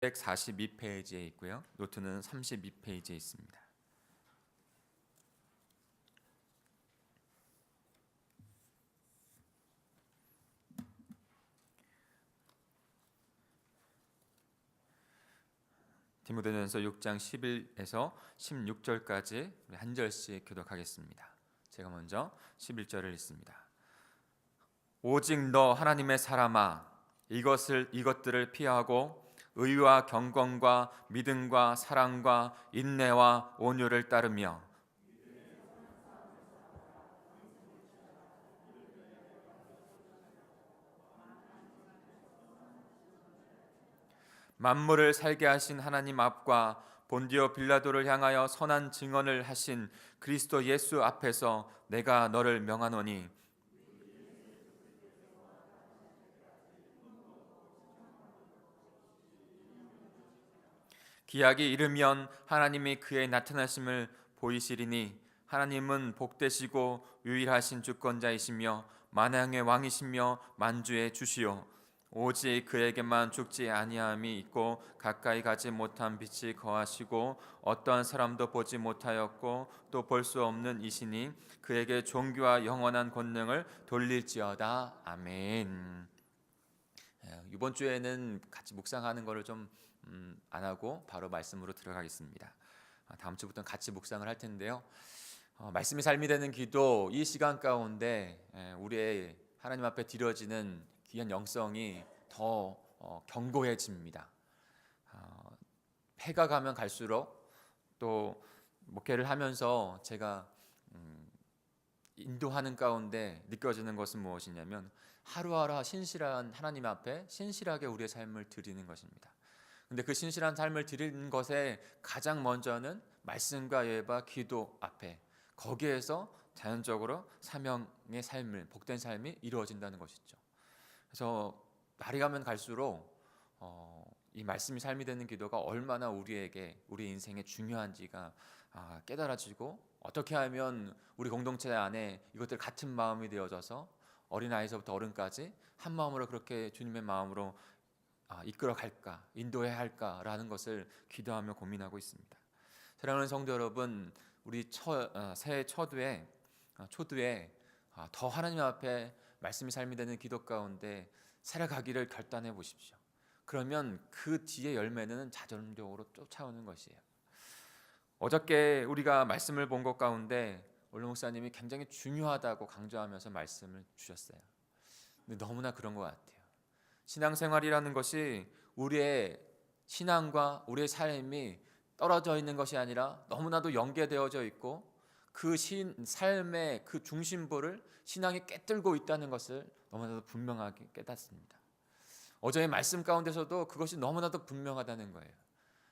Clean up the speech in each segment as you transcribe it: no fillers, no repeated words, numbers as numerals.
142페이지에 있고요. 노트는 32페이지에 있습니다. 디모데전서 6장 11에서 16절까지 한 절씩 교독하겠습니다. 제가 먼저 11절을 읽습니다. 오직 너 하나님의 사람아, 이것들을 피하고 의와 경건과 믿음과 사랑과 인내와 온유를 따르며 만물을 살게 하신 하나님 앞과 본디오 빌라도를 향하여 선한 증언을 하신 그리스도 예수 앞에서 내가 너를 명하노니 기약이 이르면 하나님이 그의 나타나심을 보이시리니 하나님은 복되시고 유일하신 주권자이시며 만왕의 왕이시며 만주의 주시오 오직 그에게만 죽지 아니함이 있고 가까이 가지 못한 빛이 거하시고 어떠한 사람도 보지 못하였고 또 볼 수 없는 이시니 그에게 존귀와 영원한 권능을 돌릴지어다. 아멘. 이번 주에는 같이 묵상하는 것을 좀 안 하고 바로 말씀으로 들어가겠습니다. 다음 주부터는 같이 묵상을 할 텐데요. 말씀이 삶이 되는 기도, 이 시간 가운데 우리의 하나님 앞에 드려지는 귀한 영성이 더 견고해집니다. 해가 가면 갈수록 또 목회를 하면서 제가 인도하는 가운데 느껴지는 것은 무엇이냐면 하루하루 신실한 하나님 앞에 신실하게 우리의 삶을 드리는 것입니다. 근데 그 신실한 삶을 드리는 것에 가장 먼저는 말씀과 예배와 기도 앞에 거기에서 자연적으로 사명의 삶을 복된 삶이 이루어진다는 것이죠. 그래서 날이 가면 갈수록 이 말씀이 삶이 되는 기도가 얼마나 우리에게 우리 인생에 중요한지가 깨달아지고 어떻게 하면 우리 공동체 안에 이것들 같은 마음이 되어져서 어린아이서부터 어른까지 한 마음으로 그렇게 주님의 마음으로 이끌어 갈까, 인도해야 할까라는 것을 기도하며 고민하고 있습니다. 사랑하는 성도 여러분, 우리 새해 초두에 더 하나님 앞에 말씀이 삶이 되는 기도 가운데 살아가기를 결단해 보십시오. 그러면 그 뒤에 열매는 자동적으로 쫓아오는 것이에요. 어저께 우리가 말씀을 본 것 가운데 올로 목사님이 굉장히 중요하다고 강조하면서 말씀을 주셨어요. 근데 너무나 그런 것 같아요. 신앙생활이라는 것이 우리의 신앙과 우리의 삶이 떨어져 있는 것이 아니라 너무나도 연계되어져 있고 그 삶의 그 중심부를 신앙이 깨뜨리고 있다는 것을 너무나도 분명하게 깨닫습니다. 어제의 말씀 가운데서도 그것이 너무나도 분명하다는 거예요.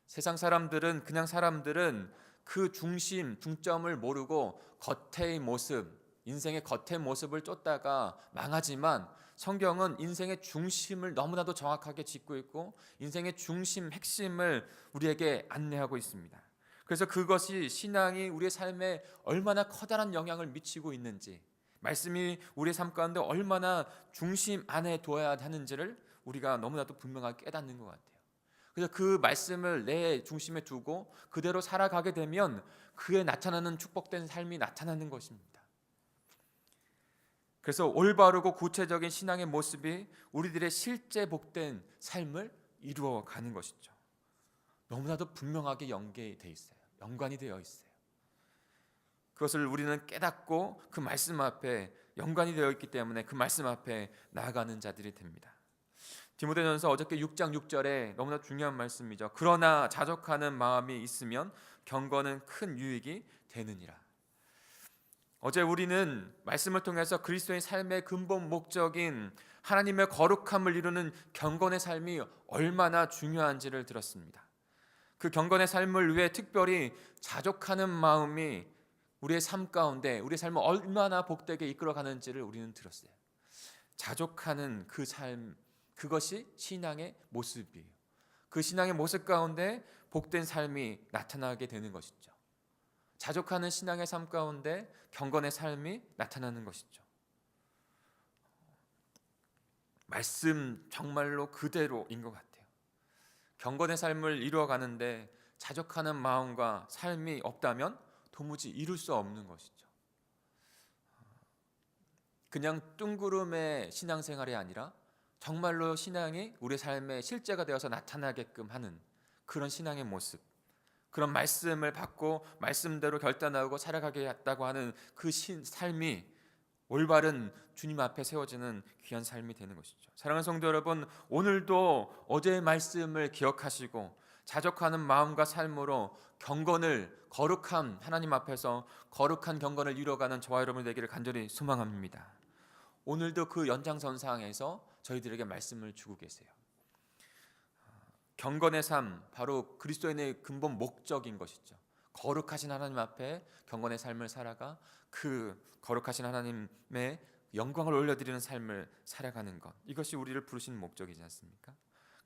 세상 사람들은 그냥 사람들은 그 중점을 모르고 겉의 모습, 인생의 겉의 모습을 쫓다가 망하지만 성경은 인생의 중심을 너무나도 정확하게 짚고 있고 인생의 중심, 핵심을 우리에게 안내하고 있습니다. 그래서 그것이 신앙이 우리의 삶에 얼마나 커다란 영향을 미치고 있는지, 말씀이 우리의 삶 가운데 얼마나 중심 안에 두어야 하는지를 우리가 너무나도 분명하게 깨닫는 것 같아요. 그래서 그 말씀을 내 중심에 두고 그대로 살아가게 되면 그에 나타나는 축복된 삶이 나타나는 것입니다. 그래서 올바르고 구체적인 신앙의 모습이 우리들의 실제 복된 삶을 이루어가는 것이죠. 너무나도 분명하게 연계되어 있어요. 연관이 되어 있어요. 그것을 우리는 깨닫고 그 말씀 앞에 연관이 되어 있기 때문에 그 말씀 앞에 나아가는 자들이 됩니다. 디모데전서 어저께 6장 6절에 너무나 중요한 말씀이죠. 그러나 자족하는 마음이 있으면 경건은 큰 유익이 되느니라. 어제 우리는 말씀을 통해서 그리스도의 삶의 근본 목적인 하나님의 거룩함을 이루는 경건의 삶이 얼마나 중요한지를 들었습니다. 그 경건의 삶을 위해 특별히 자족하는 마음이 우리의 삶 가운데 우리의 삶을 얼마나 복되게 이끌어가는지를 우리는 들었어요. 자족하는 그 삶, 그것이 신앙의 모습이에요. 그 신앙의 모습 가운데 복된 삶이 나타나게 되는 것이죠. 자족하는 신앙의 삶 가운데 경건의 삶이 나타나는 것이죠. 말씀 정말로 그대로인 것 같아요. 경건의 삶을 이루어가는데 자족하는 마음과 삶이 없다면 도무지 이룰 수 없는 것이죠. 그냥 뜬구름의 신앙생활이 아니라 정말로 신앙이 우리 삶의 실제가 되어서 나타나게끔 하는 그런 신앙의 모습, 그런 말씀을 받고 말씀대로 결단하고 살아가겠다고 하는 그 삶이 올바른 주님 앞에 세워지는 귀한 삶이 되는 것이죠. 사랑하는 성도 여러분, 오늘도 어제의 말씀을 기억하시고 자족하는 마음과 삶으로 경건을, 거룩한 하나님 앞에서 거룩한 경건을 이루어가는 저와 여러분이 되기를 간절히 소망합니다. 오늘도 그 연장선상에서 저희들에게 말씀을 주고 계세요. 경건의 삶, 바로 그리스도인의 근본 목적인 것이죠. 거룩하신 하나님 앞에 경건의 삶을 살아가 그 거룩하신 하나님의 영광을 올려드리는 삶을 살아가는 것, 이것이 우리를 부르신 목적이지 않습니까?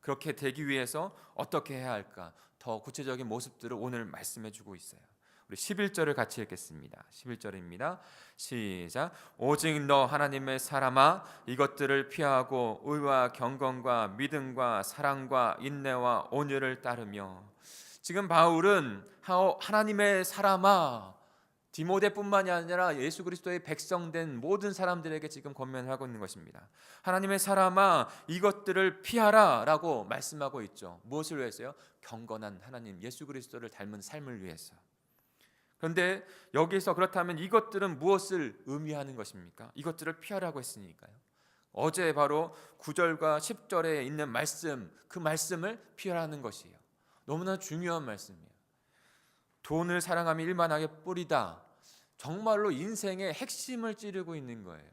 그렇게 되기 위해서 어떻게 해야 할까? 더 구체적인 모습들을 오늘 말씀해 주고 있어요. 우리 11절을 같이 읽겠습니다. 11절입니다. 시작. 오직 너 하나님의 사람아, 이것들을 피하고 의와 경건과 믿음과 사랑과 인내와 온유를 따르며. 지금 바울은 하나님의 사람아, 디모데뿐만이 아니라 예수 그리스도의 백성된 모든 사람들에게 지금 권면을 하고 있는 것입니다. 하나님의 사람아, 이것들을 피하라 라고 말씀하고 있죠. 무엇을 위해서요? 경건한 하나님 예수 그리스도를 닮은 삶을 위해서. 그런데 여기서 그렇다면 이것들은 무엇을 의미하는 것입니까? 이것들을 피하라고 했으니까요. 어제 바로 9절과 10절에 있는 말씀, 그 말씀을 피하라는 것이에요. 너무나 중요한 말씀이에요. 돈을 사랑하며 일만하게 뿌리다. 정말로 인생의 핵심을 찌르고 있는 거예요.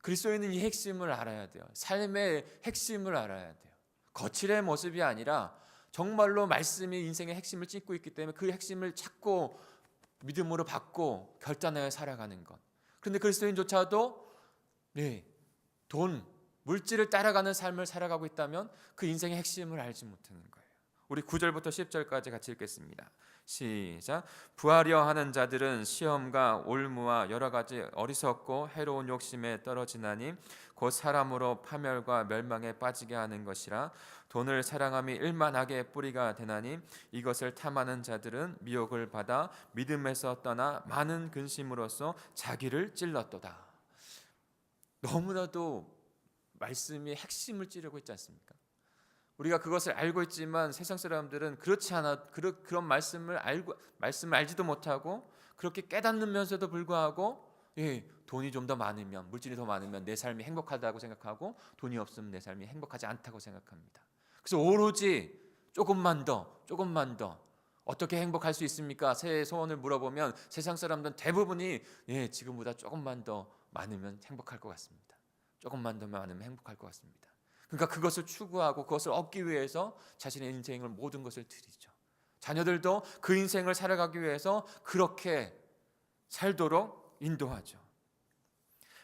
그리스도인은 이 핵심을 알아야 돼요. 삶의 핵심을 알아야 돼요. 거칠의 모습이 아니라 정말로 말씀이 인생의 핵심을 찢고 있기 때문에 그 핵심을 찾고 믿음으로 받고 결단하여 살아가는 것. 그런데 그리스도인조차도 돈, 물질을 따라가는 삶을 살아가고 있다면 그 인생의 핵심을 알지 못하는 거예요. 우리 9절부터 10절까지 같이 읽겠습니다. 시작. 부하려 하는 자들은 시험과 올무와 여러 가지 어리석고 해로운 욕심에 떨어지나니 곧 사람으로 파멸과 멸망에 빠지게 하는 것이라. 돈을 사랑함이 일만하게 뿌리가 되나니 이것을 탐하는 자들은 미혹을 받아 믿음에서 떠나 많은 근심으로써 자기를 찔렀도다. 너무나도 말씀이 핵심을 찌르고 있지 않습니까? 우리가 그것을 알고 있지만 세상 사람들은 그렇지 않아, 그런 말씀을 알지도 못하고 그렇게 깨닫는면서도 불구하고 돈이 좀 더 많으면, 물질이 더 많으면 내 삶이 행복하다고 생각하고 돈이 없으면 내 삶이 행복하지 않다고 생각합니다. 그래서 오로지 조금만 더 어떻게 행복할 수 있습니까? 새해 소원을 물어보면 세상 사람들은 대부분이 지금보다 조금만 더 많으면 행복할 것 같습니다. 조금만 더 많으면 행복할 것 같습니다. 그러니까 그것을 추구하고 그것을 얻기 위해서 자신의 인생을 모든 것을 드리죠. 자녀들도 그 인생을 살아가기 위해서 그렇게 살도록 인도하죠.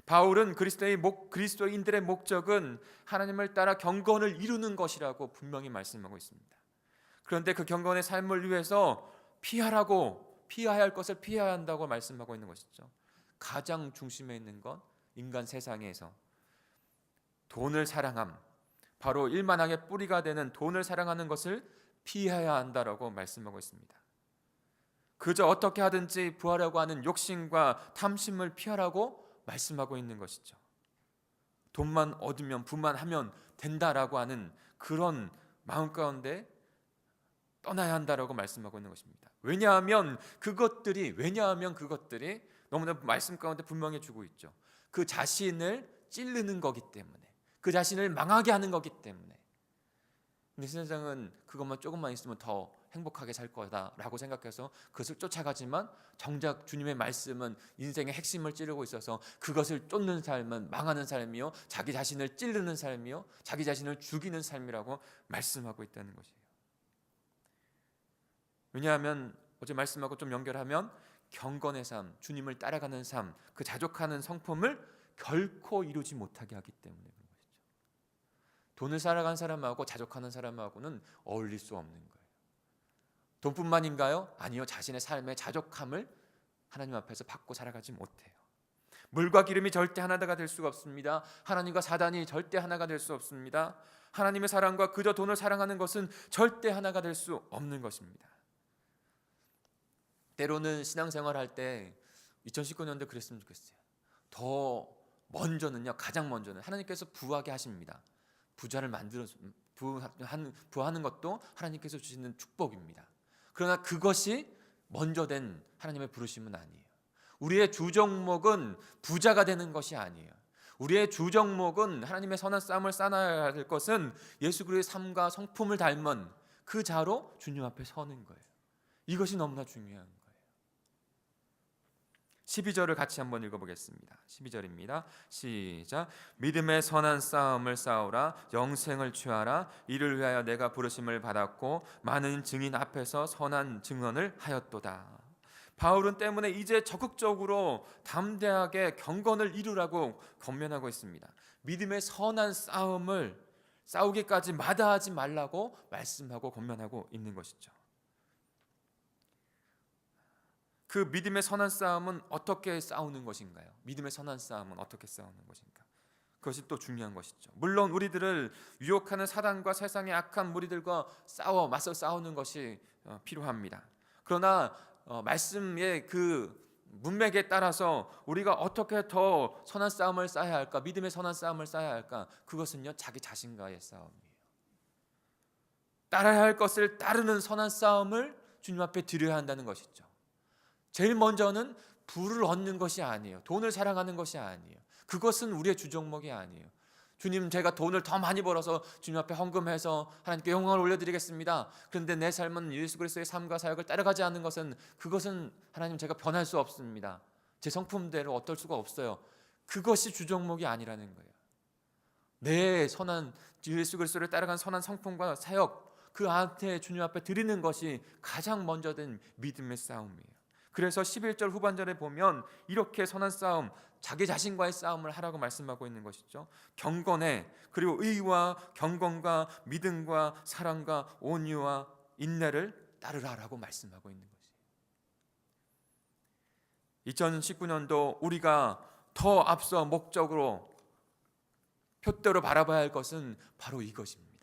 바울은 그리스도인들의 목적은 하나님을 따라 경건을 이루는 것이라고 분명히 말씀하고 있습니다. 그런데 그 경건의 삶을 위해서 피해야 할 것을 피해야 한다고 말씀하고 있는 것이죠. 가장 중심에 있는 건 인간 세상에서 돈을 사랑함, 바로 일만하게 뿌리가 되는 돈을 사랑하는 것을 피해야 한다라고 말씀하고 있습니다. 그저 어떻게 하든지 부하려고 하는 욕심과 탐심을 피하라고 말씀하고 있는 것이죠. 돈만 얻으면 부만하면 된다라고 하는 그런 마음 가운데 떠나야 한다라고 말씀하고 있는 것입니다. 왜냐하면 그것들이 너무나 말씀 가운데 분명히 주고 있죠. 그 자신을 찌르는 거기 때문에, 그 자신을 망하게 하는 거기 때문에. 근데 세상은 그것만 조금만 있으면 더 행복하게 살 거다라고 생각해서 그것을 쫓아가지만 정작 주님의 말씀은 인생의 핵심을 찌르고 있어서 그것을 쫓는 삶은 망하는 삶이요, 자기 자신을 찌르는 삶이요, 자기 자신을 죽이는 삶이라고 말씀하고 있다는 것이에요. 왜냐하면 어제 말씀하고 좀 연결하면 경건의 삶, 주님을 따라가는 삶, 그 자족하는 성품을 결코 이루지 못하게 하기 때문에 그런 것이죠. 돈을 살아가는 사람하고 자족하는 사람하고는 어울릴 수 없는 거예요. 돈뿐만인가요? 아니요. 자신의 삶의 자족함을 하나님 앞에서 받고 살아가지 못해요. 물과 기름이 절대 하나가 될 수가 없습니다. 하나님과 사단이 절대 하나가 될 수 없습니다. 하나님의 사랑과 그저 돈을 사랑하는 것은 절대 하나가 될 수 없는 것입니다. 때로는 신앙생활 할 때 2019년도 그랬으면 좋겠어요. 더 먼저는요, 가장 먼저는 하나님께서 부하게 하십니다. 부자를 만들어서 부하는 것도 하나님께서 주시는 축복입니다. 그러나 그것이 먼저 된 하나님의 부르심은 아니에요. 우리의 주종목은 부자가 되는 것이 아니에요. 우리의 주종목은 하나님의 선한 싸움을 쌓아야 할 것은 예수 그리스도의 삶과 성품을 닮은 그 자로 주님 앞에 서는 거예요. 이것이 너무나 중요한 거예요. 12절을 같이 한번 읽어보겠습니다. 12절입니다. 시작. 믿음의 선한 싸움을 싸우라. 영생을 취하라. 이를 위하여 내가 부르심을 받았고 많은 증인 앞에서 선한 증언을 하였도다. 바울은 때문에 이제 적극적으로 담대하게 경건을 이루라고 권면하고 있습니다. 믿음의 선한 싸움을 싸우기까지 마다하지 말라고 말씀하고 권면하고 있는 것이죠. 그 믿음의 선한 싸움은 어떻게 싸우는 것인가요? 믿음의 선한 싸움은 어떻게 싸우는 것인가? 그것이 또 중요한 것이죠. 물론 우리들을 유혹하는 사단과 세상의 악한 무리들과 맞서 싸우는 것이 필요합니다. 그러나 말씀의 그 문맥에 따라서 우리가 어떻게 더 선한 싸움을 쌓아야 할까? 믿음의 선한 싸움을 쌓아야 할까? 그것은요, 자기 자신과의 싸움이에요. 따라야 할 것을 따르는 선한 싸움을 주님 앞에 드려야 한다는 것이죠. 제일 먼저는 부를 얻는 것이 아니에요. 돈을 사랑하는 것이 아니에요. 그것은 우리의 주종목이 아니에요. 주님, 제가 돈을 더 많이 벌어서 주님 앞에 헌금해서 하나님께 영광을 올려드리겠습니다. 그런데 내 삶은 예수 그리스도의 삶과 사역을 따라가지 않는 것은, 그것은 하나님, 제가 변할 수 없습니다. 제 성품대로 어떨 수가 없어요. 그것이 주종목이 아니라는 거예요. 내 선한 예수 그리스도를 따라간 선한 성품과 사역, 그 앞에 주님 앞에 드리는 것이 가장 먼저 된 믿음의 싸움이에요. 그래서 11절 후반절에 보면 이렇게 선한 싸움, 자기 자신과의 싸움을 하라고 말씀하고 있는 것이죠. 경건에, 그리고 의와 경건과 믿음과 사랑과 온유와 인내를 따르라라고 말씀하고 있는 것이에요. 2019년도 우리가 더 앞서 목적으로 표대로 바라봐야 할 것은 바로 이것입니다.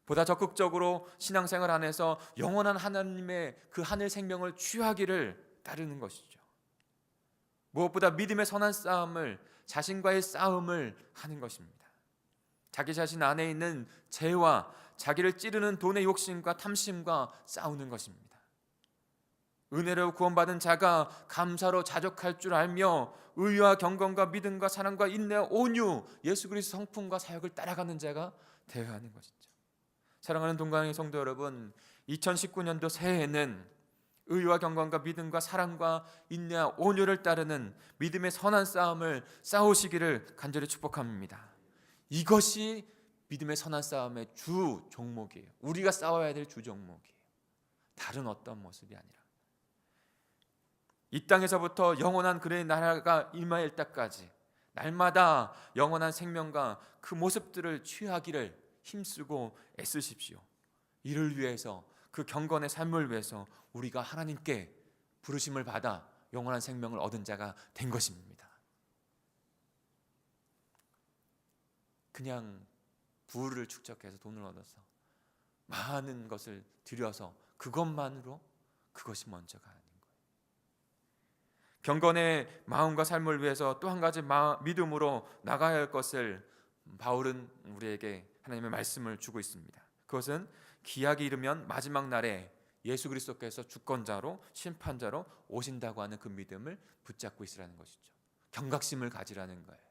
보다 적극적으로 신앙생활 안에서 영원한 하나님의 그 하늘 생명을 취하기를 따르는 것이죠. 무엇보다 믿음의 선한 싸움을, 자신과의 싸움을 하는 것입니다. 자기 자신 안에 있는 죄와 자기를 찌르는 돈의 욕심과 탐심과 싸우는 것입니다. 은혜로 구원받은 자가 감사로 자족할 줄 알며 의와 경건과 믿음과 사랑과 인내와 온유, 예수 그리스도 성품과 사역을 따라가는 자가 되어야 하는 것이죠. 사랑하는 동강의 성도 여러분, 2019년도 새해에는 의와 경건과 믿음과 사랑과 인내와 온유를 따르는 믿음의 선한 싸움을 싸우시기를 간절히 축복합니다. 이것이 믿음의 선한 싸움의 주 종목이에요. 우리가 싸워야 될 주 종목이에요. 다른 어떤 모습이 아니라. 이 땅에서부터 영원한 그의 나라가 임할 때까지 날마다 영원한 생명과 그 모습들을 취하기를 힘쓰고 애쓰십시오. 이를 위해서, 그 경건의 삶을 위해서 우리가 하나님께 부르심을 받아 영원한 생명을 얻은 자가 된 것입니다. 그냥 부를 축적해서 돈을 얻어서 많은 것을 들여서 그것만으로, 그것이 먼저가 아닌 거예요. 경건의 마음과 삶을 위해서 또 한 가지 믿음으로 나가야 할 것을 바울은 우리에게 하나님의 말씀을 주고 있습니다. 그것은 기약이 이르면 마지막 날에 예수 그리스도께서 주권자로 심판자로 오신다고 하는 그 믿음을 붙잡고 있으라는 것이죠. 경각심을 가지라는 거예요.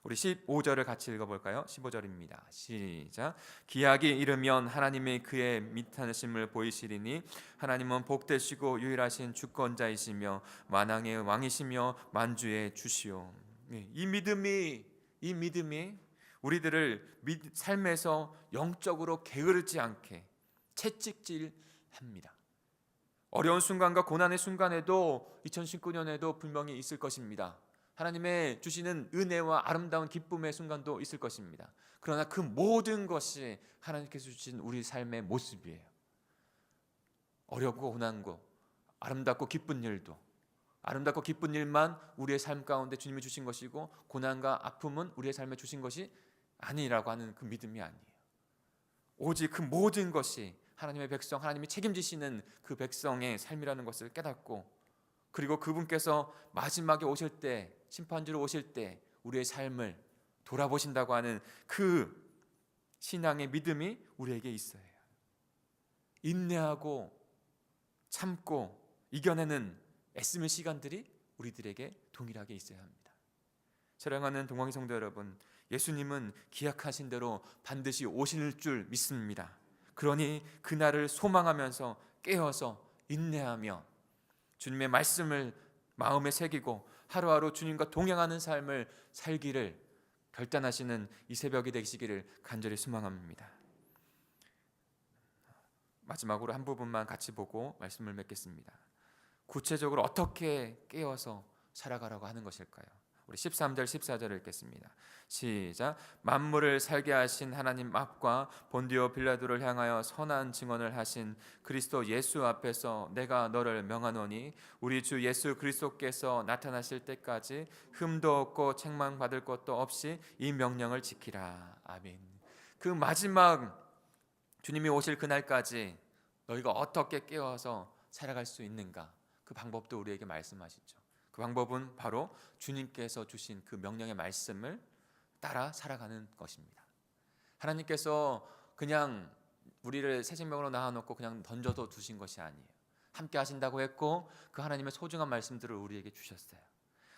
우리 15절을 같이 읽어볼까요? 15절입니다. 시작. 기약이 이르면 하나님이 그의 미탄하심을 보이시리니 하나님은 복되시고 유일하신 주권자이시며 만왕의 왕이시며 만주의 주시오. 이 믿음이 우리들을 삶에서 영적으로 게으르지 않게 채찍질합니다. 어려운 순간과 고난의 순간에도 2019년에도 분명히 있을 것입니다. 하나님의 주시는 은혜와 아름다운 기쁨의 순간도 있을 것입니다. 그러나 그 모든 것이 하나님께서 주신 우리 삶의 모습이에요. 어렵고 고난고 아름답고 기쁜 일도, 아름답고 기쁜 일만 우리의 삶 가운데 주님이 주신 것이고, 고난과 아픔은 우리의 삶에 주신 것이 아니라고 하는 그 믿음이 아니에요. 오직 그 모든 것이 하나님의 백성, 하나님이 책임지시는 그 백성의 삶이라는 것을 깨닫고, 그리고 그분께서 마지막에 오실 때, 심판주로 오실 때 우리의 삶을 돌아보신다고 하는 그 신앙의 믿음이 우리에게 있어야 해요. 인내하고 참고 이겨내는 애쓰는 시간들이 우리들에게 동일하게 있어야 합니다. 사랑하는 동광이 성도 여러분, 예수님은 기약하신 대로 반드시 오실 줄 믿습니다. 그러니 그날을 소망하면서 깨어서 인내하며 주님의 말씀을 마음에 새기고 하루하루 주님과 동행하는 삶을 살기를 결단하시는 이 새벽이 되시기를 간절히 소망합니다. 마지막으로 한 부분만 같이 보고 말씀을 맺겠습니다. 구체적으로 어떻게 깨어서 살아가라고 하는 것일까요? 우리 13절 14절을 읽겠습니다. 시작. 만물을 살게 하신 하나님 앞과 본디오 빌라도를 향하여 선한 증언을 하신 그리스도 예수 앞에서 내가 너를 명하노니 우리 주 예수 그리스도께서 나타나실 때까지 흠도 없고 책망받을 것도 없이 이 명령을 지키라. 아멘. 그 마지막 주님이 오실 그날까지 너희가 어떻게 깨어서 살아갈 수 있는가, 그 방법도 우리에게 말씀하시죠. 그 방법은 바로 주님께서 주신 그 명령의 말씀을 따라 살아가는 것입니다. 하나님께서 그냥 우리를 새 생명으로 낳아놓고 그냥 던져도 두신 것이 아니에요. 함께 하신다고 했고 그 하나님의 소중한 말씀들을 우리에게 주셨어요.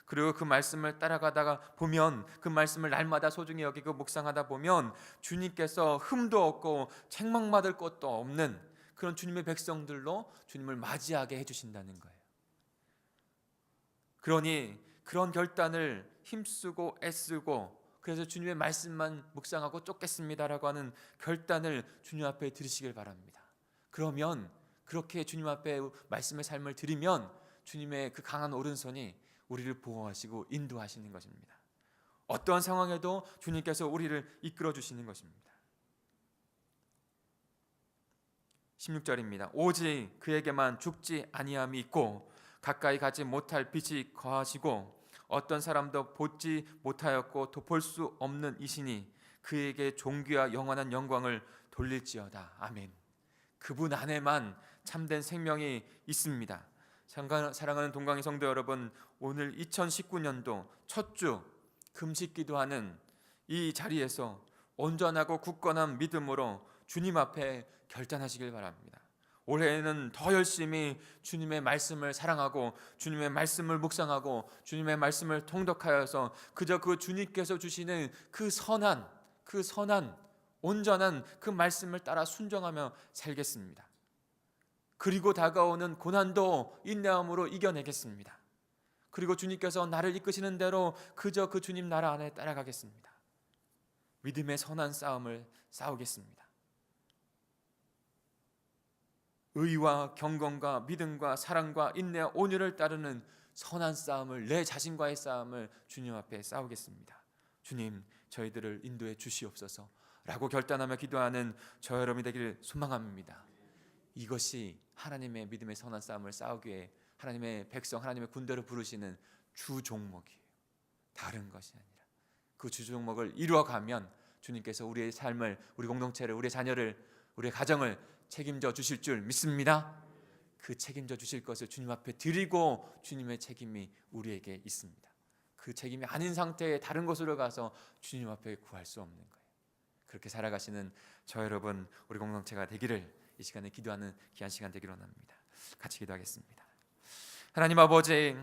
그리고 그 말씀을 따라가다가 보면, 그 말씀을 날마다 소중히 여기고 묵상하다 보면 주님께서 흠도 없고 책망받을 것도 없는 그런 주님의 백성들로 주님을 맞이하게 해주신다는 거예요. 그러니 그런 결단을 힘쓰고 애쓰고, 그래서 주님의 말씀만 묵상하고 쫓겠습니다라고 하는 결단을 주님 앞에 드리시길 바랍니다. 그러면 그렇게 주님 앞에 말씀의 삶을 드리면 주님의 그 강한 오른손이 우리를 보호하시고 인도하시는 것입니다. 어떠한 상황에도 주님께서 우리를 이끌어 주시는 것입니다. 16절입니다. 오직 그에게만 죽지 아니함이 있고 가까이 가지 못할 빛이 거하시고 어떤 사람도 보지 못하였고 볼 수 없는 이시니 그에게 존귀와 영원한 영광을 돌릴지어다. 아멘. 그분 안에만 참된 생명이 있습니다. 사랑하는 동광이 성도 여러분, 오늘 2019년도 첫 주 금식 기도하는 이 자리에서 온전하고 굳건한 믿음으로 주님 앞에 결단하시길 바랍니다. 올해에는 더 열심히 주님의 말씀을 사랑하고 주님의 말씀을 묵상하고 주님의 말씀을 통독하여서 그저 그 주님께서 주시는 그 선한 온전한 그 말씀을 따라 순종하며 살겠습니다. 그리고 다가오는 고난도 인내함으로 이겨내겠습니다. 그리고 주님께서 나를 이끄시는 대로 그저 그 주님 나라 안에 따라가겠습니다. 믿음의 선한 싸움을 싸우겠습니다. 의와 경건과 믿음과 사랑과 인내와 온유를 따르는 선한 싸움을, 내 자신과의 싸움을 주님 앞에 싸우겠습니다. 주님, 저희들을 인도해 주시옵소서 라고 결단하며 기도하는 저 여러분이 되기를 소망합니다. 이것이 하나님의 믿음의 선한 싸움을 싸우기 위해 하나님의 백성, 하나님의 군대로 부르시는 주 종목이에요. 다른 것이 아니라 그 주 종목을 이루어가면 주님께서 우리의 삶을, 우리 공동체를, 우리의 자녀를, 우리의 가정을 책임져 주실 줄 믿습니다. 그 책임져 주실 것을 주님 앞에 드리고 주님의 책임이 우리에게 있습니다. 그 책임이 아닌 상태에 다른 곳으로 가서 주님 앞에 구할 수 없는 거예요. 그렇게 살아가시는 저 여러분, 우리 공동체가 되기를, 이 시간에 기도하는 귀한 시간 되기를 원합니다. 같이 기도하겠습니다. 하나님 아버지,